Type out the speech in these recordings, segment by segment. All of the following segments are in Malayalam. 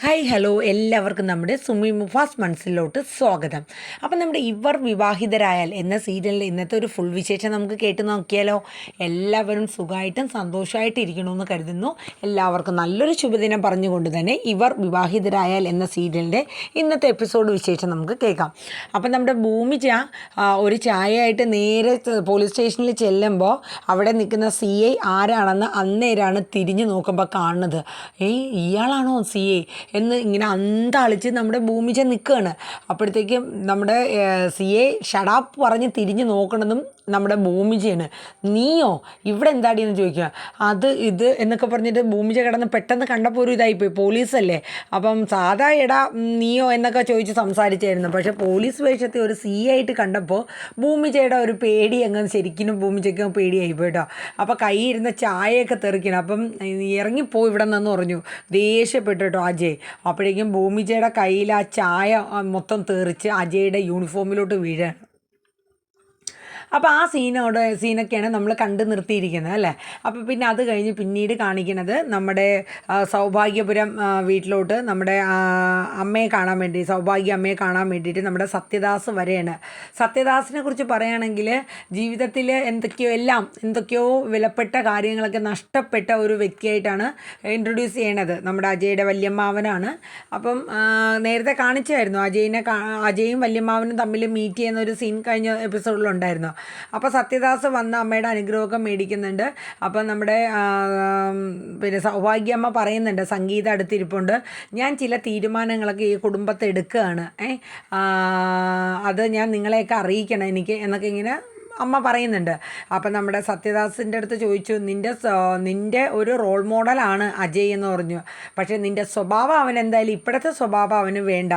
ഹായ് ഹലോ എല്ലാവർക്കും നമ്മുടെ സുമി മുഫാസ് മനസ്സിലോട്ട് സ്വാഗതം. അപ്പം നമ്മുടെ ഇവർ വിവാഹിതരായാൽ എന്ന സീരിയലിൽ ഇന്നത്തെ ഒരു ഫുൾ വിശേഷം നമുക്ക് കേട്ട് നോക്കിയാലോ. എല്ലാവരും സുഖമായിട്ടും സന്തോഷമായിട്ട് ഇരിക്കണമെന്ന് കരുതുന്നു. എല്ലാവർക്കും നല്ലൊരു ശുഭദിനം പറഞ്ഞുകൊണ്ട് തന്നെ ഇവർ വിവാഹിതരായാൽ എന്ന സീരിയലിൻ്റെ ഇന്നത്തെ എപ്പിസോഡ് വിശേഷം നമുക്ക് കേൾക്കാം. അപ്പം നമ്മുടെ ഭൂമിജ ഒരു ചായയായിട്ട് നേരെ പോലീസ് സ്റ്റേഷനിൽ ചെല്ലുമ്പോൾ അവിടെ നിൽക്കുന്ന CI ആരാണെന്ന് അന്നേരമാണ് തിരിഞ്ഞു നോക്കുമ്പോൾ കാണുന്നത്. ഇയാളാണോ CI എന്ന് ഇങ്ങനെ അന്താളിച്ച് നമ്മുടെ ഭൂമിജ നിൽക്കുകയാണ്. അപ്പോഴത്തേക്കും നമ്മുടെ CI ഷടാപ്പ് പറഞ്ഞ് തിരിഞ്ഞ് നോക്കണതും നമ്മുടെ ഭൂമിജയാണ്. നീയോ ഇവിടെ എന്താടിയെന്ന് ചോദിക്കുക. ഇത് എന്നൊക്കെ പറഞ്ഞിട്ട് ഭൂമിജ കിടന്ന് പെട്ടെന്ന് കണ്ടപ്പോൾ ഒരു ഇതായിപ്പോയി. പോലീസല്ലേ, അപ്പം സാധാ എടാ നീയോ എന്നൊക്കെ ചോദിച്ച് സംസാരിച്ചായിരുന്നു. പക്ഷേ പോലീസ് വേഷത്തെ ഒരു CI ആയിട്ട് കണ്ടപ്പോൾ ഭൂമിജയുടെ ഒരു പേടി അങ്ങനെ ശരിക്കും ഭൂമിജയ്ക്ക് പേടിയായിപ്പോയി കേട്ടോ. അപ്പോൾ കൈയിരുന്ന ചായയൊക്കെ തെറിക്കണം. അപ്പം ഇറങ്ങിപ്പോയി ഇവിടെ നിന്ന് പറഞ്ഞു, ദേഷ്യപ്പെട്ടു കേട്ടോ അജയ്. അപ്പോഴേക്കും ഭൂമിജയുടെ കയ്യിൽ ആ ചായ മൊത്തം തെറിച്ച് അജയുടെ യൂണിഫോമിലോട്ട് വീഴാണ്. അപ്പോൾ ആ സീനൊക്കെയാണ് നമ്മൾ കണ്ടു നിർത്തിയിരിക്കുന്നത് അല്ലേ. അപ്പോൾ പിന്നെ അത് കഴിഞ്ഞ് പിന്നീട് കാണിക്കുന്നത് നമ്മുടെ സൗഭാഗ്യപുരം വീട്ടിലോട്ട് നമ്മുടെ അമ്മയെ കാണാൻ വേണ്ടി, സൗഭാഗ്യ അമ്മയെ കാണാൻ വേണ്ടിയിട്ട് നമ്മുടെ സത്യദാസ് വരെയാണ്. സത്യദാസിനെ കുറിച്ച് പറയുകയാണെങ്കിൽ ജീവിതത്തിൽ എന്തൊക്കെയോ വിലപ്പെട്ട കാര്യങ്ങളൊക്കെ നഷ്ടപ്പെട്ട ഒരു വ്യക്തിയായിട്ടാണ് ഇൻട്രൊഡ്യൂസ് ചെയ്യണത്. നമ്മുടെ അജയുടെ വല്യമ്മാവനാണ്. അപ്പം നേരത്തെ കാണിച്ചായിരുന്നു അജയും വല്യമ്മാവനും തമ്മിൽ മീറ്റ് ചെയ്യുന്ന ഒരു സീൻ കഴിഞ്ഞ എപ്പിസോഡിലുണ്ടായിരുന്നു. അപ്പോൾ സത്യദാസ് വന്ന് അമ്മയുടെ അനുഗ്രഹമൊക്കെ മേടിക്കുന്നുണ്ട്. അപ്പം നമ്മുടെ പിന്നെ സൗഭാഗ്യമ്മ പറയുന്നുണ്ട്, സംഗീത അടുത്തിരിപ്പുണ്ട്, ഞാൻ ചില തീരുമാനങ്ങളൊക്കെ ഈ കുടുംബത്തെ എടുക്കുകയാണ്, അത് ഞാൻ നിങ്ങളെയൊക്കെ അറിയിക്കണം എനിക്ക് എന്നൊക്കെ ഇങ്ങനെ അമ്മ പറയുന്നുണ്ട്. അപ്പം നമ്മുടെ സത്യദാസിൻ്റെ അടുത്ത് ചോദിച്ചു, നിൻ്റെ ഒരു റോൾ മോഡലാണ് അജയ് എന്ന് പറഞ്ഞു. പക്ഷേ നിൻ്റെ സ്വഭാവം അവൻ എന്തായാലും ഇപ്പോഴത്തെ സ്വഭാവം അവന് വേണ്ട.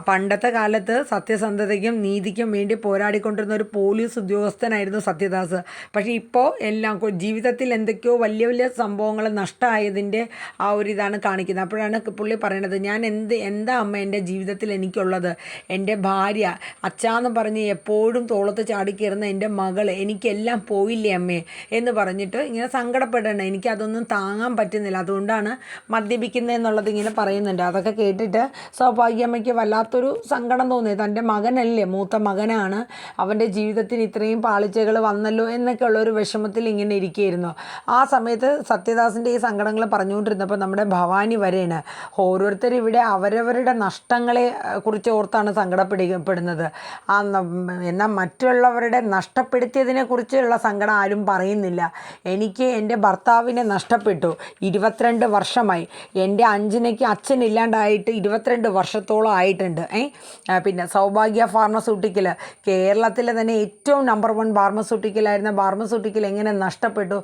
പണ്ടത്തെ കാലത്ത് സത്യസന്ധതയ്ക്കും നീതിക്കും വേണ്ടി പോരാടിക്കൊണ്ടിരുന്ന ഒരു പോലീസ് ഉദ്യോഗസ്ഥനായിരുന്നു സത്യദാസ്. പക്ഷേ ഇപ്പോൾ എല്ലാം ജീവിതത്തിൽ എന്തൊക്കെയോ വലിയ വലിയ സംഭവങ്ങൾ നഷ്ടമായതിൻ്റെ ആ ഒരു ഇതാണ് കാണിക്കുന്നത്. അപ്പോഴാണ് പുള്ളി പറയണത്, ഞാൻ എന്താ അമ്മ എൻ്റെ ജീവിതത്തിൽ എനിക്കുള്ളത്, എൻ്റെ ഭാര്യ അച്ചാന്ന് പറഞ്ഞ് എപ്പോഴും തോളത്ത് ചാടിക്കയറുന്ന എൻ്റെ മകൾ, എനിക്കെല്ലാം പോയില്ലേ അമ്മേ എന്ന് പറഞ്ഞിട്ട് ഇങ്ങനെ സങ്കടപ്പെടണം. എനിക്കതൊന്നും താങ്ങാൻ പറ്റുന്നില്ല, അതുകൊണ്ടാണ് മദ്യപിക്കുന്നതെന്നുള്ളത് ഇങ്ങനെ പറയുന്നുണ്ട്. അതൊക്കെ കേട്ടിട്ട് സൗഭാഗ്യമ്മയ്ക്ക് വല്ലാത്തൊരു സങ്കടം തോന്നി. തൻ്റെ മകനല്ലേ, മൂത്ത മകനാണ്, അവൻ്റെ ജീവിതത്തിൽ ഇത്രയും പാളിച്ചകൾ വന്നല്ലോ എന്നൊക്കെ ഉള്ളൊരു വിഷമത്തിൽ ഇങ്ങനെ ഇരിക്കുകയായിരുന്നു. ആ സമയത്ത് സത്യദാസിൻ്റെ ഈ സങ്കടങ്ങൾ പറഞ്ഞുകൊണ്ടിരുന്നപ്പോൾ നമ്മുടെ ഭവാനി വരെയാണ്. ഓരോരുത്തരും ഇവിടെ അവരവരുടെ നഷ്ടങ്ങളെ കുറിച്ച് ഓർത്താണ് സങ്കടപ്പെടുന്നത്. എന്നാൽ മറ്റുള്ളവരുടെ നഷ്ടപ്പെടുത്തിയതിനെ കുറിച്ചുള്ള സങ്കടം ആരും പറയുന്നില്ല. എനിക്ക് എൻ്റെ ഭർത്താവിനെ നഷ്ടപ്പെട്ടു, 22 വർഷമായി. എൻ്റെ അഞ്ജനയ്ക്ക് അച്ഛനില്ലാണ്ടായിട്ട് 22 വർഷത്തോളം ആയിട്ടുണ്ട്. പിന്നെ സൗഭാഗ്യ ഫാർമസ്യൂട്ടിക്കൽ, കേരളത്തിലെ തന്നെ ഏറ്റവും നമ്പർ 1 ഫാർമസ്യൂട്ടിക്കലായിരുന്ന ഫാർമസ്യൂട്ടിക്കൽ എങ്ങനെ നഷ്ടപ്പെട്ടു,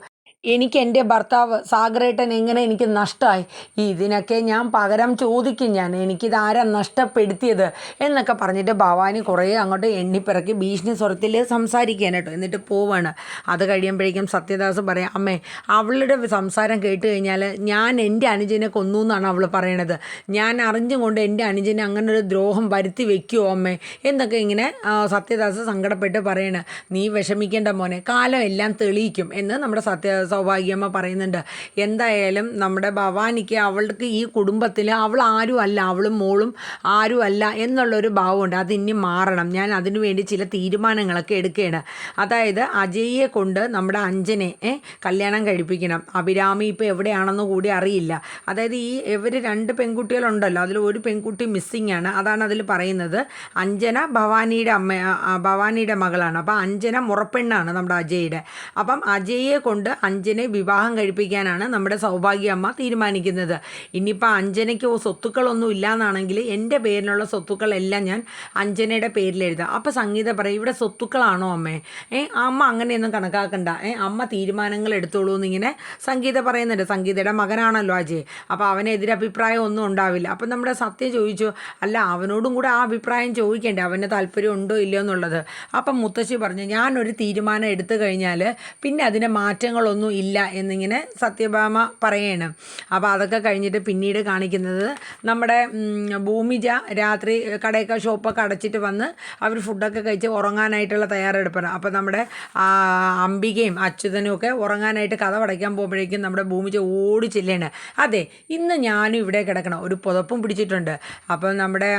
എനിക്ക് എൻ്റെ ഭർത്താവ് സാഗരേട്ടൻ എങ്ങനെ എനിക്ക് നഷ്ടമായി, ഇതിനൊക്കെ ഞാൻ പകരം ചോദിക്കും, എനിക്കിതാരാ നഷ്ടപ്പെടുത്തിയത് എന്നൊക്കെ പറഞ്ഞിട്ട് ഭവാനി കുറേ അങ്ങോട്ട് എണ്ണിപ്പിറക്കി ഭീഷണി സ്വരത്തിൽ സംസാരിക്കാൻ കേട്ടോ. എന്നിട്ട് പോവാണ്. അത് കഴിയുമ്പോഴേക്കും സത്യദാസ് പറയാം, അമ്മേ അവളുടെ സംസാരം കേട്ട് കഴിഞ്ഞാൽ ഞാൻ എൻ്റെ അനുജനെ കൊന്നു എന്നാണ് അവൾ പറയണത്, ഞാൻ അറിഞ്ഞും കൊണ്ട് എൻ്റെ അനുജനെ അങ്ങനെ ഒരു ദ്രോഹം വരുത്തി വെക്കുമോ അമ്മേ എന്നൊക്കെ ഇങ്ങനെ സത്യദാസ് സങ്കടപ്പെട്ട് പറയണ. നീ വിഷമിക്കേണ്ട മോനെ, കാലം എല്ലാം തെളിയിക്കും എന്ന് നമ്മുടെ സൗഭാഗ്യമ്മ പറയുന്നുണ്ട്. എന്തായാലും നമ്മുടെ ഭവാനിക്ക് അവൾക്ക് ഈ കുടുംബത്തിൽ അവൾ ആരും അല്ല, അവളും മോളും ആരും അല്ല എന്നുള്ളൊരു ഭാവമുണ്ട്. അതിനി മാറണം. ഞാൻ അതിനു വേണ്ടി ചില തീരുമാനങ്ങളൊക്കെ എടുക്കുകയാണ്. അതായത് അജയ്യെ കൊണ്ട് നമ്മുടെ അഞ്ജനെ കല്യാണം കഴിപ്പിക്കണം. അഭിരാമി ഇപ്പോൾ എവിടെയാണെന്ന് കൂടി അറിയില്ല. അതായത് ഇവർ 2 പെൺകുട്ടികളുണ്ടല്ലോ, അതിൽ ഒരു പെൺകുട്ടി മിസ്സിങ് ആണ്. അതാണ് അതിൽ പറയുന്നത്. അഞ്ജന ഭവാനിയുടെ മകളാണ്. അപ്പോൾ അഞ്ജന മുറപ്പെണ്ണാണ് നമ്മുടെ അജയുടെ. അപ്പം അജയെ കൊണ്ട് അഞ്ജനെ വിവാഹം കഴിപ്പിക്കാനാണ് നമ്മുടെ സൗഭാഗ്യമ്മ തീരുമാനിക്കുന്നത്. ഇനിയിപ്പോൾ അഞ്ജനയ്ക്ക് സ്വത്തുക്കളൊന്നും ഇല്ലയെന്നാണെങ്കിൽ എൻ്റെ പേരിലുള്ള സ്വത്തുക്കളെല്ലാം ഞാൻ അഞ്ജനയുടെ പേരിൽ എഴുതാം. അപ്പോൾ സംഗീത പറയും, ഇവിടെ സ്വത്തുക്കളാണോ അമ്മേ, അമ്മ അങ്ങനെയൊന്നും കണക്കാക്കണ്ട, അമ്മ തീരുമാനങ്ങൾ എടുത്തോളൂ എന്നിങ്ങനെ സംഗീത പറയുന്നുണ്ട്. സംഗീതയുടെ മകനാണല്ലോ അജയ്, അപ്പോൾ അവനെതിരെ അഭിപ്രായം ഒന്നും ഉണ്ടാവില്ല. അപ്പം നമ്മുടെ സത്യ ചോദിച്ചു, അല്ല അവനോടും കൂടെ ആ അഭിപ്രായം ചോദിക്കേണ്ടേ, അവന് താല്പര്യം ഉണ്ടോ ഇല്ലയോ എന്നുള്ളത്. അപ്പം മുത്തശ്ശി പറഞ്ഞു, ഞാനൊരു തീരുമാനം എടുത്തു കഴിഞ്ഞാൽ പിന്നെ അതിന് മാറ്റങ്ങളൊന്നും ഇല്ല എന്നിങ്ങനെ സത്യഭാമ പറയാണ്. അപ്പോൾ അതൊക്കെ കഴിഞ്ഞിട്ട് പിന്നീട് കാണിക്കുന്നത് നമ്മുടെ ഭൂമിജ രാത്രി കടയൊക്കെ ഷോപ്പൊക്കെ അടച്ചിട്ട് വന്ന് അവർ ഫുഡൊക്കെ കഴിച്ച് ഉറങ്ങാനായിട്ടുള്ള തയ്യാറെടുപ്പാണ്. അപ്പോൾ നമ്മുടെ അംബികയും അച്യുതനും ഒക്കെ ഉറങ്ങാനായിട്ട് കഥ അടയ്ക്കാൻ പോകുമ്പോഴേക്കും നമ്മുടെ ഭൂമിജ ഓടി ചെല്ലാണ്. അതെ, ഇന്ന് ഞാനും ഇവിടെ കിടക്കണം, ഒരു പുതപ്പും പിടിച്ചിട്ടുണ്ട്. അപ്പം നമ്മുടെ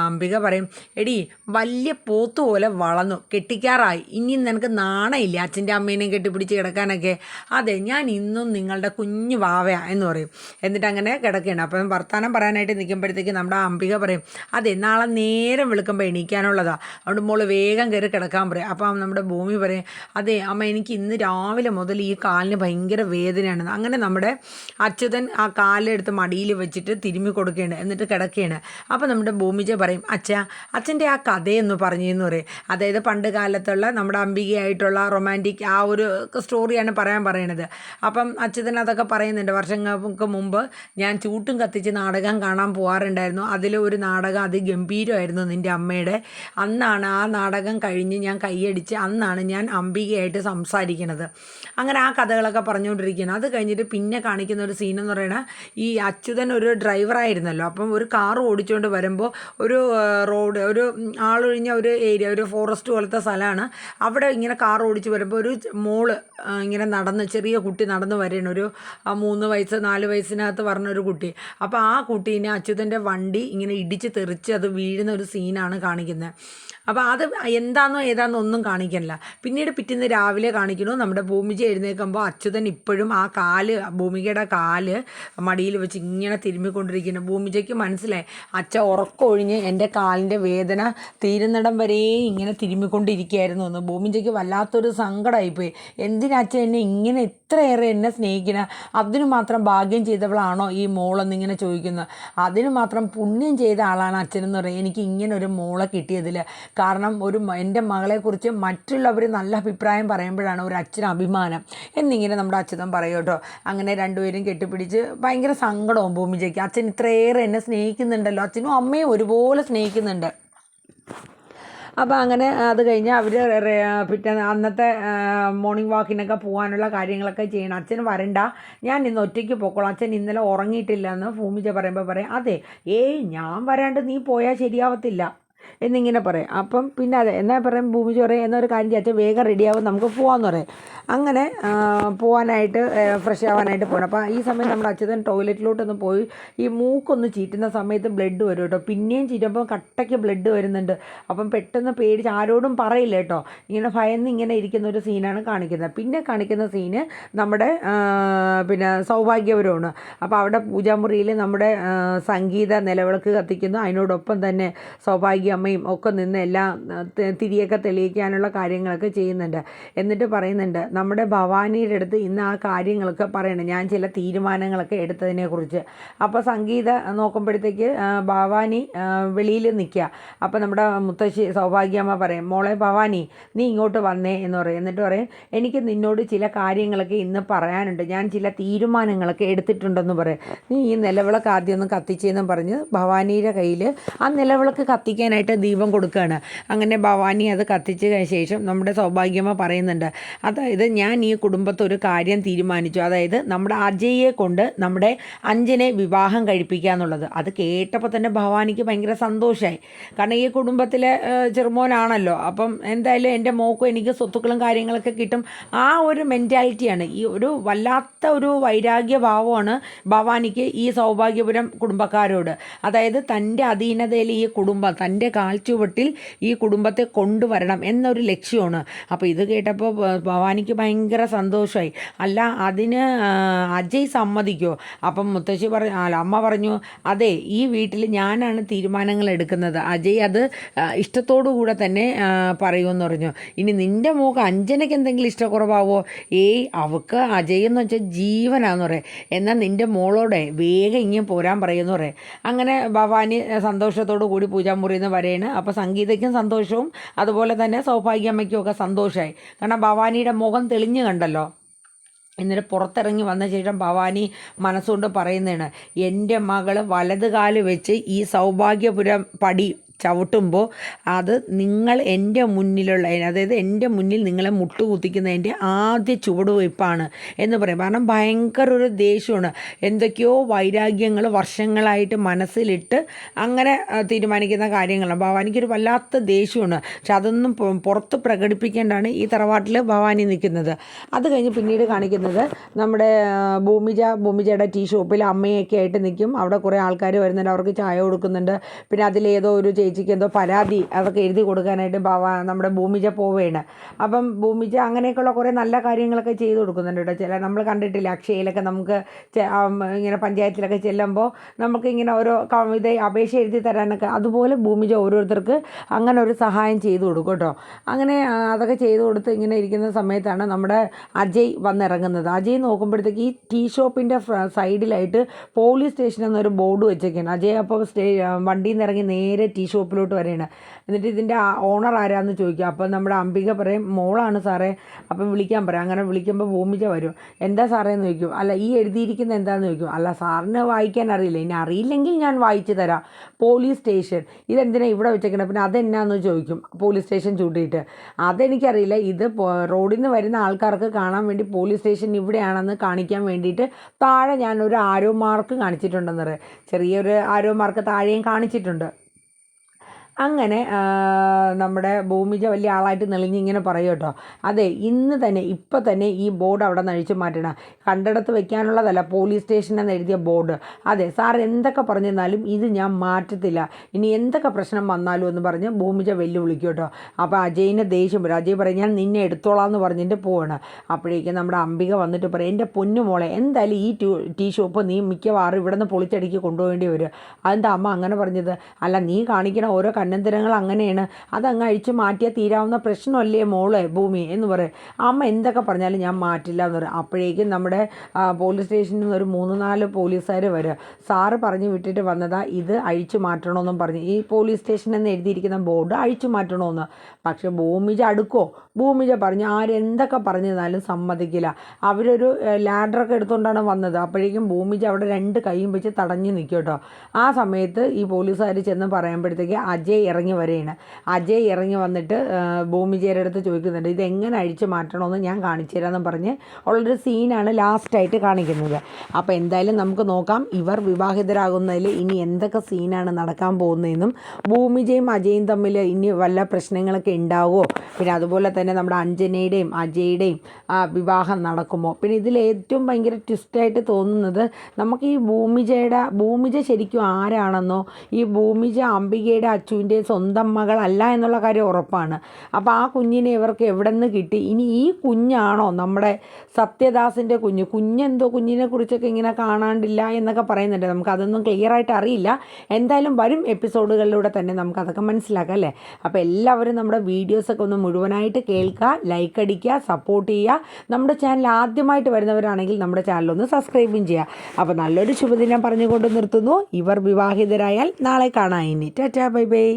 അംബിക പറയും, എടി വലിയ പോത്ത് പോലെ വളർന്നു, കെട്ടിക്കാറായി, ഇനി നിനക്ക് നാണയില്ല അച്ഛൻ്റെ അമ്മേനെയും കെട്ടിപ്പിടിച്ച് കിടക്കാനൊക്കെ. അതെ, ഞാൻ ഇന്നും നിങ്ങളുടെ കുഞ്ഞു വാവയാ എന്ന് പറയും. എന്നിട്ട് അങ്ങനെ കിടക്കുകയാണ്. അപ്പം വർത്തമാനം പറയാനായിട്ട് നിൽക്കുമ്പോഴത്തേക്ക് നമ്മുടെ അംബിക പറയും, അതെ നാളെ നേരം വെളുക്കുമ്പോൾ എണീക്കാനുള്ളതാണ്, അതുകൊണ്ട് മോള് വേഗം കയറി കിടക്കാൻ പറയും. അപ്പം നമ്മുടെ ഭൂമി പറയും, അതെ അമ്മ, എനിക്ക് ഇന്ന് രാവിലെ മുതൽ ഈ കാലിന് ഭയങ്കര വേദനയാണ്. അങ്ങനെ നമ്മുടെ അച്യുതൻ ആ കാലെടുത്ത് മടിയിൽ വെച്ചിട്ട് തിരുമ്മി കൊടുക്കുകയാണ്. എന്നിട്ട് കിടക്കുകയാണ്. അപ്പോൾ നമ്മുടെ ഭൂമിജ പറയും, അച്ഛൻ്റെ ആ കഥയെന്ന് പറഞ്ഞെന്ന് പറയും. അതായത് പണ്ട് കാലത്തുള്ള നമ്മുടെ അംബികയായിട്ടുള്ള റൊമാൻറ്റിക് ആ ഒരു സ്റ്റോറിയാണ് പറയണത്. അപ്പം അച്യുതൻ അതൊക്കെ പറയുന്നുണ്ട്. വർഷങ്ങൾക്ക് മുമ്പ് ഞാൻ ചൂട്ടും കത്തിച്ച് നാടകം കാണാൻ പോകാറുണ്ടായിരുന്നു. അതിലൊരു നാടകം അതിഗംഭീരമായിരുന്നു നിൻ്റെ അമ്മയുടെ. അന്നാണ് ആ നാടകം കഴിഞ്ഞ് ഞാൻ കൈയടിച്ച് അന്നാണ് ഞാൻ അംബികയായിട്ട് സംസാരിക്കുന്നത്. അങ്ങനെ ആ കഥകളൊക്കെ പറഞ്ഞുകൊണ്ടിരിക്കുകയാണ്. അത് കഴിഞ്ഞിട്ട് പിന്നെ കാണിക്കുന്ന ഒരു സീനെന്ന് പറയുന്നത്, ഈ അച്യുതൻ ഒരു ഡ്രൈവറായിരുന്നല്ലോ. അപ്പം ഒരു കാർ ഓടിച്ചുകൊണ്ട് വരുമ്പോൾ ഒരു റോഡ്, ഒരു ആളൊഴിഞ്ഞ ഒരു ഏരിയ, ഒരു ഫോറസ്റ്റ് പോലത്തെ സ്ഥലമാണ്. അവിടെ ഇങ്ങനെ കാർ ഓടിച്ച് വരുമ്പോൾ ഒരു മോള് ഇങ്ങനെ ചെറിയ കുട്ടി നടന്ന് വരികയാണ്. ഒരു 3 വയസ്സ് 4 വയസ്സിനകത്ത് പറഞ്ഞൊരു കുട്ടി. അപ്പോൾ ആ കുട്ടീനെ അച്യുതൻ്റെ വണ്ടി ഇങ്ങനെ ഇടിച്ച് തെറിച്ച് അത് വീഴുന്ന ഒരു സീനാണ് കാണിക്കുന്നത്. അപ്പോൾ അത് എന്താണെന്നോ ഏതാണെന്നോ ഒന്നും കാണിക്കണില്ല. പിന്നീട് പിറ്റേന്ന് രാവിലെ കാണിക്കുന്നു, നമ്മുടെ ഭൂമിജ എഴുന്നേൽക്കുമ്പോൾ അച്യുതൻ ഇപ്പോഴും ആ ഭൂമികയുടെ കാല് മടിയിൽ വെച്ച് ഇങ്ങനെ തിരുമ്മിക്കൊണ്ടിരിക്കുന്നു. ഭൂമിജയ്ക്ക് മനസ്സിലായി, അച്ഛൻ ഉറക്കമൊഴിഞ്ഞ് എൻ്റെ കാലിൻ്റെ വേദന തീരുന്നിടം വരെ ഇങ്ങനെ തിരുമ്മിക്കൊണ്ടിരിക്കുകയായിരുന്നു എന്ന്. ഭൂമിജയ്ക്ക് വല്ലാത്തൊരു സങ്കടമായിപ്പോയി. എന്തിനാ അച്ഛൻ എന്നെ ഇങ്ങനെ ഇത്രയേറെ എന്നെ സ്നേഹിക്കുന്ന, അതിനു മാത്രം ഭാഗ്യം ചെയ്തവളാണോ ഈ മോളെന്നിങ്ങനെ ചോദിക്കുന്നത്. അതിനു മാത്രം പുണ്യം ചെയ്ത ആളാണ് അച്ഛനെന്ന് പറയും. എനിക്ക് ഇങ്ങനെ ഒരു മോളെ കിട്ടിയതിൽ. കാരണം എൻ്റെ മകളെക്കുറിച്ച് മറ്റുള്ളവർ നല്ല അഭിപ്രായം പറയുമ്പോഴാണ് ഒരു അച്ഛന് അഭിമാനം എന്നിങ്ങനെ നമ്മുടെ അച്യുതൻ പറയും കേട്ടോ. അങ്ങനെ രണ്ടുപേരും കെട്ടിപ്പിടിച്ച് ഭയങ്കര സങ്കടവും ഭൂമിജയ്ക്ക്. അച്ഛൻ ഇത്രയേറെ എന്നെ സ്നേഹിക്കുന്നുണ്ടല്ലോ, അച്ഛനും അമ്മയും ഒരുപോലെ സ്നേഹിക്കുന്നുണ്ട്. അപ്പോൾ അങ്ങനെ അത് കഴിഞ്ഞ് അവർ അന്നത്തെ മോർണിംഗ് വാക്കിനൊക്കെ പോകാനുള്ള കാര്യങ്ങളൊക്കെ ചെയ്യണം. അച്ഛൻ വരണ്ട, ഞാൻ ഇന്ന് ഒറ്റയ്ക്ക് പോയിക്കോളാം, അച്ഛൻ ഇന്നലെ ഉറങ്ങിയിട്ടില്ല എന്ന് ഭൂമിജ പറയുമ്പോൾ പറയും, അതെ ഞാൻ വരാണ്ട് നീ പോയാൽ ശരിയാവത്തില്ല എന്നിങ്ങനെ പറയും. അപ്പം പിന്നെ അതെ എന്നാൽ പറയും ഭൂമിജ പറയും, എന്നൊരു കാര്യം ചെയ്യാൻ വേഗം റെഡിയാവും, നമുക്ക് പോകാമെന്ന് പറയും. അങ്ങനെ പോകാനായിട്ട് ഫ്രഷ് ആവാനായിട്ട് പോകണം. അപ്പോൾ ഈ സമയം നമ്മുടെ അച്യുതൻ ടോയ്ലറ്റിലോട്ടൊന്ന് പോയി ഈ മൂക്കൊന്ന് ചീറ്റുന്ന സമയത്ത് ബ്ലഡ് വരും കേട്ടോ. പിന്നെയും ചീറ്റുമ്പോൾ കട്ടയ്ക്ക് ബ്ലഡ് വരുന്നുണ്ട്. അപ്പം പെട്ടെന്ന് പേടിച്ച് ആരോടും പറയില്ല കേട്ടോ, ഇങ്ങനെ ഭയന്ന് ഇങ്ങനെ ഇരിക്കുന്ന ഒരു സീനാണ് കാണിക്കുന്നത്. പിന്നെ കാണിക്കുന്ന സീന് നമ്മുടെ പിന്നെ സൗഭാഗ്യപുരമാണ്. അപ്പോൾ അവിടെ പൂജാമുറിയിൽ നമ്മുടെ സംഗീത നിലവിളക്ക് കത്തിക്കുന്നു. അതിനോടൊപ്പം തന്നെ സൗഭാഗ്യമ്മയും ഒക്കെ നിന്ന് എല്ലാം തിരിയൊക്കെ തെളിയിക്കാനുള്ള കാര്യങ്ങളൊക്കെ ചെയ്യുന്നുണ്ട്. എന്നിട്ട് പറയുന്നുണ്ട്, നമ്മുടെ ഭവാനിയുടെ അടുത്ത് ഇന്ന് ആ കാര്യങ്ങളൊക്കെ പറയണം, ഞാൻ ചില തീരുമാനങ്ങളൊക്കെ എടുത്തതിനെക്കുറിച്ച്. അപ്പോൾ സംഗീത നോക്കുമ്പോഴത്തേക്ക് ഭവാനി വെളിയിൽ നിൽക്കുക. അപ്പോൾ നമ്മുടെ മുത്തശ്ശി സൗഭാഗ്യമ്മ പറയും, മോളെ ഭവാനി നീ ഇങ്ങോട്ട് വന്നേ എന്ന് പറയും. എന്നിട്ട് പറയും, എനിക്ക് നിന്നോട് ചില കാര്യങ്ങളൊക്കെ ഇന്ന് പറയാനുണ്ട്, ഞാൻ ചില തീരുമാനങ്ങളൊക്കെ എടുത്തിട്ടുണ്ടെന്ന് പറയും. നീ ഈ നിലവിളക്ക് ആദ്യം ഒന്ന് കത്തിച്ചെന്ന് പറഞ്ഞ് ഭവാനിയുടെ കയ്യിൽ ആ നിലവിളക്ക് കത്തിക്കാനായിട്ട് ദീപം കൊടുക്കുകയാണ്. അങ്ങനെ ഭവാനി അത് കത്തിച്ച ശേഷം നമ്മുടെ സൗഭാഗ്യമ്മ പറയുന്നുണ്ട്, അതായത് ഞാൻ ഈ കുടുംബത്തൊരു കാര്യം തീരുമാനിച്ചു, അതായത് നമ്മുടെ അജയെ കൊണ്ട് നമ്മുടെ അഞ്ജനെ വിവാഹം കഴിപ്പിക്കുക എന്നുള്ളത്. അത് കേട്ടപ്പോൾ തന്നെ ഭവാനിക്ക് ഭയങ്കര സന്തോഷമായി. കാരണം ഈ കുടുംബത്തിലെ ചെറുമോനാണല്ലോ. അപ്പം എന്തായാലും എൻ്റെ മോക്കും എനിക്ക് സ്വത്തുക്കളും കാര്യങ്ങളൊക്കെ കിട്ടും. ആ ഒരു മെൻറ്റാലിറ്റിയാണ്, ഈ ഒരു വല്ലാത്ത ഒരു വൈരാഗ്യഭാവമാണ് ഭവാനിക്ക് ഈ സൗഭാഗ്യപുരം കുടുംബക്കാരോട്. അതായത് തൻ്റെ അധീനതയിൽ ഈ കുടുംബം, തൻ്റെ കാൽച്ചുവട്ടിൽ ഈ കുടുംബത്തെ കൊണ്ടുവരണം എന്നൊരു ലക്ഷ്യമാണ്. അപ്പോൾ ഇത് കേട്ടപ്പോൾ ഭവാനിക്ക് ഭയങ്കര സന്തോഷമായി. അല്ല അതിന് അജയ് സമ്മതിക്കുമോ? അപ്പം മുത്തശ്ശി അമ്മ പറഞ്ഞു, അതെ ഈ വീട്ടിൽ ഞാനാണ് തീരുമാനങ്ങൾ എടുക്കുന്നത്, അജയ് അത് ഇഷ്ടത്തോടു കൂടെ തന്നെ പറയുമെന്ന് പറഞ്ഞു. ഇനി നിൻ്റെ മോക്ക് അഞ്ജനയ്ക്ക് എന്തെങ്കിലും ഇഷ്ടക്കുറവാവോ? അവൾക്ക് അജയ് എന്ന് വെച്ചാൽ ജീവനാന്ന് പറയും. എന്നാൽ നിൻ്റെ മോളോടെ വേഗം ഇങ്ങനെ പോരാൻ പറയുമെന്ന് പറയും. അങ്ങനെ ഭവാനി സന്തോഷത്തോടു കൂടി പൂജാമുറിയിൽ നിന്ന് വരെയാണ്. അപ്പോൾ സംഗീതയ്ക്കും സന്തോഷവും അതുപോലെ തന്നെ സൗഭാഗ്യമ്മയ്ക്കും ഒക്കെ സന്തോഷമായി. കാരണം ഭവാനിയുടെ മുഖം തെളിഞ്ഞു കണ്ടല്ലോ. എന്നിട്ട് പുറത്തിറങ്ങി വന്ന ശേഷം ഭവാനി മനസ്സുകൊണ്ട് പറയുന്നതാണ്, എൻ്റെ മകൾ വലതുകാല് വെച്ച് ഈ സൗഭാഗ്യപുരം പടി ചവിട്ടുമ്പോൾ അത് നിങ്ങൾ എൻ്റെ മുന്നിലുള്ള, അതായത് എൻ്റെ മുന്നിൽ നിങ്ങളെ മുട്ടുകുത്തിക്കുന്നതിൻ്റെ ആദ്യ ചുവടുവയ്പ്പാണ് എന്ന് പറയും. കാരണം ഭയങ്കര ഒരു ദേഷ്യമാണ്, എന്തൊക്കെയോ വൈരാഗ്യങ്ങൾ വർഷങ്ങളായിട്ട് മനസ്സിലിട്ട് അങ്ങനെ തീരുമാനിക്കുന്ന കാര്യങ്ങളാണ്. ഭവാനിക്കൊരു വല്ലാത്ത ദേഷ്യമാണ്. പക്ഷെ അതൊന്നും പുറത്ത് പ്രകടിപ്പിക്കേണ്ടാണ് ഈ തറവാട്ടിൽ ഭവാനി നിൽക്കുന്നത്. അത് കഴിഞ്ഞ് പിന്നീട് കാണിക്കുന്നത് നമ്മുടെ ഭൂമിജയുടെ ടീ ഷോപ്പിൽ അമ്മയൊക്കെ ആയിട്ട് നിൽക്കും. അവിടെ കുറേ ആൾക്കാർ വരുന്നുണ്ട്, അവർക്ക് ചായ കൊടുക്കുന്നുണ്ട്. പിന്നെ അതിലേതോ ഒരു ചേച്ചിക്ക് എന്തോ പരാതി അതൊക്കെ എഴുതി കൊടുക്കാനായിട്ട് നമ്മുടെ ഭൂമിജ പോവുകയാണ്. അപ്പം ഭൂമിജ അങ്ങനെയൊക്കെയുള്ള കുറേ നല്ല കാര്യങ്ങളൊക്കെ ചെയ്തു കൊടുക്കുന്നുണ്ട് കേട്ടോ. ചില നമ്മൾ കണ്ടിട്ടില്ല, അക്ഷയയിലൊക്കെ നമുക്ക് ഇങ്ങനെ പഞ്ചായത്തിലൊക്കെ ചെല്ലുമ്പോൾ നമുക്ക് ഇങ്ങനെ ഓരോ ഇത് അപേക്ഷ എഴുതി തരാനൊക്കെ, അതുപോലെ ഭൂമിജ ഓരോരുത്തർക്ക് അങ്ങനെ ഒരു സഹായം ചെയ്തു കൊടുക്കും കേട്ടോ. അങ്ങനെ അതൊക്കെ ചെയ്തു കൊടുത്ത് ഇങ്ങനെ ഇരിക്കുന്ന സമയത്താണ് നമ്മുടെ അജയ് വന്നിറങ്ങുന്നത്. അജയ് നോക്കുമ്പോഴത്തേക്ക് ഈ ടീ ഷോപ്പിൻ്റെ സൈഡിലായിട്ട് പോലീസ് സ്റ്റേഷൻ എന്നൊരു ബോർഡ് വെച്ചേക്കാണ്. അജയ് അപ്പോൾ വണ്ടിയിൽ നിന്ന് ഇറങ്ങി നേരെ ടീ ഷോപ്പിലോട്ട് വരികയാണ്. എന്നിട്ട് ഇതിൻ്റെ ഓണർ ആരാന്ന് ചോദിക്കുക. അപ്പോൾ നമ്മുടെ അംബിക പറയും മോളാണ് സാറേ, അപ്പം വിളിക്കാൻ പറയാം. അങ്ങനെ വിളിക്കുമ്പോൾ ഭൂമിജ വരും. എന്താ സാറേ എന്ന് ചോദിക്കും. അല്ല ഈ എഴുതിയിരിക്കുന്നത് എന്താണെന്ന് ചോദിക്കും. അല്ല സാറിന് വായിക്കാൻ അറിയില്ല, ഇനി അറിയില്ലെങ്കിൽ ഞാൻ വായിച്ചു തരാം. പോലീസ് സ്റ്റേഷൻ ഇതെന്തിനാണ് ഇവിടെ വെച്ചേക്കണം, പിന്നെ അതെന്നാന്ന് ചോദിക്കും. പോലീസ് സ്റ്റേഷൻ ചൂണ്ടിയിട്ട് അതെനിക്കറിയില്ല, ഇത് റോഡിൽ നിന്ന് വരുന്ന ആൾക്കാർക്ക് കാണാൻ വേണ്ടി പോലീസ് സ്റ്റേഷൻ ഇവിടെയാണെന്ന് കാണിക്കാൻ വേണ്ടിയിട്ട് താഴെ ഞാനൊരു ആരോ മാർക്ക് കാണിച്ചിട്ടുണ്ടെന്ന് പറയാം. ചെറിയൊരു ആരോ മാർക്ക് താഴെയും കാണിച്ചിട്ടുണ്ട്. അങ്ങനെ നമ്മുടെ ഭൂമിജ വലിയ ആളായിട്ട് നെളിഞ്ഞിങ്ങനെ പറയും കേട്ടോ. അതെ ഇന്ന് തന്നെ ഇപ്പം തന്നെ ഈ ബോർഡ് അവിടെ നിന്ന് അഴിച്ചു മാറ്റണം, കണ്ടിടത്ത് വെക്കാനുള്ളതല്ല പോലീസ് സ്റ്റേഷൻ എന്ന് എഴുതിയ ബോർഡ്. അതെ സാർ എന്തൊക്കെ പറഞ്ഞിരുന്നാലും ഇത് ഞാൻ മാറ്റത്തില്ല, ഇനി എന്തൊക്കെ പ്രശ്നം വന്നാലും എന്ന് പറഞ്ഞ് ഭൂമിജ വെല്ലുവിളിക്കും കേട്ടോ. അപ്പോൾ അജയിന് ദേഷ്യം വരും. അജയ് പറയും ഞാൻ നിന്നെ എടുത്തോളാം എന്ന് പറഞ്ഞിട്ട് പോവാണ്. അപ്പോഴേക്കും നമ്മുടെ അംബിക വന്നിട്ട് പറയും എൻ്റെ പൊന്നു മോളെ എന്തായാലും ഈ ടീ ഷോപ്പ് നീ മിക്കവാറും ഇവിടെ നിന്ന് പൊളിച്ചടുക്കി കൊണ്ടുപോകേണ്ടി വരും. അതെന്താ അമ്മ അങ്ങനെ പറഞ്ഞത്? അല്ല നീ കാണിക്കണ ഓരോ കന്നന്തരങ്ങൾ അങ്ങനെയാണ്, അതങ്ങ് അഴിച്ചു മാറ്റിയാൽ തീരാവുന്ന പ്രശ്നമല്ലേ മോളെ ഭൂമി എന്ന് പറയും. അമ്മ എന്തൊക്കെ പറഞ്ഞാലും ഞാൻ മാറ്റില്ല എന്ന് പറയും. അപ്പോഴേക്കും നമ്മുടെ പോലീസ് സ്റ്റേഷനിൽ നിന്ന് ഒരു 3-4 പോലീസുകാർ വരും. സാറ് പറഞ്ഞു വിട്ടിട്ട് വന്നതാ ഇത് അഴിച്ചു മാറ്റണമെന്നും പറഞ്ഞു, ഈ പോലീസ് സ്റ്റേഷൻ എന്ന് എഴുതിയിരിക്കുന്ന ബോർഡ് അഴിച്ചു മാറ്റണമെന്ന്. പക്ഷെ ഭൂമിജ ഭൂമിജ പറഞ്ഞു ആരെന്തൊക്കെ പറഞ്ഞിരുന്നാലും സമ്മതിക്കില്ല. അവരൊരു ലാഡറൊക്കെ എടുത്തുകൊണ്ടാണ് വന്നത്. അപ്പോഴേക്കും ഭൂമിജ അവിടെ 2 കൈയും വെച്ച് തടഞ്ഞു നിൽക്കും കേട്ടോ. ആ സമയത്ത് ഈ പോലീസുകാർ ചെന്ന് പറയുമ്പോഴത്തേക്ക് അജയ് ഇറങ്ങി വരികയാണ്. അജയ് ഇറങ്ങി വന്നിട്ട് ഭൂമിജയുടെ അടുത്ത് ചോദിക്കുന്നുണ്ട് ഇതെങ്ങനെ അഴിച്ചു മാറ്റണമെന്ന് ഞാൻ കാണിച്ചു തരാമെന്ന് പറഞ്ഞ് ഉള്ളൊരു സീനാണ് ലാസ്റ്റായിട്ട് കാണിക്കുന്നത്. അപ്പോൾ എന്തായാലും നമുക്ക് നോക്കാം ഇവർ വിവാഹിതരാകുന്നതിൽ ഇനി എന്തൊക്കെ സീനാണ് നടക്കാൻ പോകുന്നതെന്നും ഭൂമിജയും അജയും തമ്മിൽ ഇനി വല്ല പ്രശ്നങ്ങളൊക്കെ ഉണ്ടാവുമോ, പിന്നെ അതുപോലെ തന്നെ നമ്മുടെ അഞ്ജനയുടെയും അജയുടെയും വിവാഹം നടക്കുമോ. പിന്നെ ഇതിൽ ഏറ്റവും ഭയങ്കര ട്വിസ്റ്റായിട്ട് തോന്നുന്നത് നമുക്ക് ഈ ഭൂമിജ ശരിക്കും ആരാണെന്നോ ഈ ഭൂമിജ അംബികയുടെ അച്ചുവിൻ്റെ സ്വന്തം മകളല്ല എന്നുള്ള കാര്യം ഉറപ്പാണ്. അപ്പോൾ ആ കുഞ്ഞിനെ ഇവർക്ക് എവിടെ നിന്ന് കിട്ടി, ഇനി ഈ കുഞ്ഞാണോ നമ്മുടെ സത്യദാസിൻ്റെ കുഞ്ഞെന്തോ കുഞ്ഞിനെ കുറിച്ചൊക്കെ ഇങ്ങനെ കാണാണ്ടില്ല എന്നൊക്കെ പറയുന്നുണ്ട്. നമുക്കതൊന്നും ക്ലിയറായിട്ട് അറിയില്ല. എന്തായാലും വരും എപ്പിസോഡുകളിലൂടെ തന്നെ നമുക്കതൊക്കെ മനസ്സിലാക്കാം അല്ലേ. അപ്പോൾ എല്ലാവരും നമ്മുടെ വീഡിയോസൊക്കെ ഒന്ന് മുഴുവനായിട്ട് കേൾക്കുക, ലൈക്ക് അടിക്കുക, സപ്പോർട്ട് ചെയ്യുക. നമ്മുടെ ചാനൽ ആദ്യമായിട്ട് വരുന്നവരാണെങ്കിൽ നമ്മുടെ ചാനലൊന്ന് സബ്സ്ക്രൈബും ചെയ്യുക. അപ്പോൾ നല്ലൊരു ശുഭദിനം പറഞ്ഞുകൊണ്ട് നിർത്തുന്നു. ഇവർ വിവാഹിതരായാൽ നാളെ കാണാം. ഇനി ടാറ്റാ ബൈ ബൈ.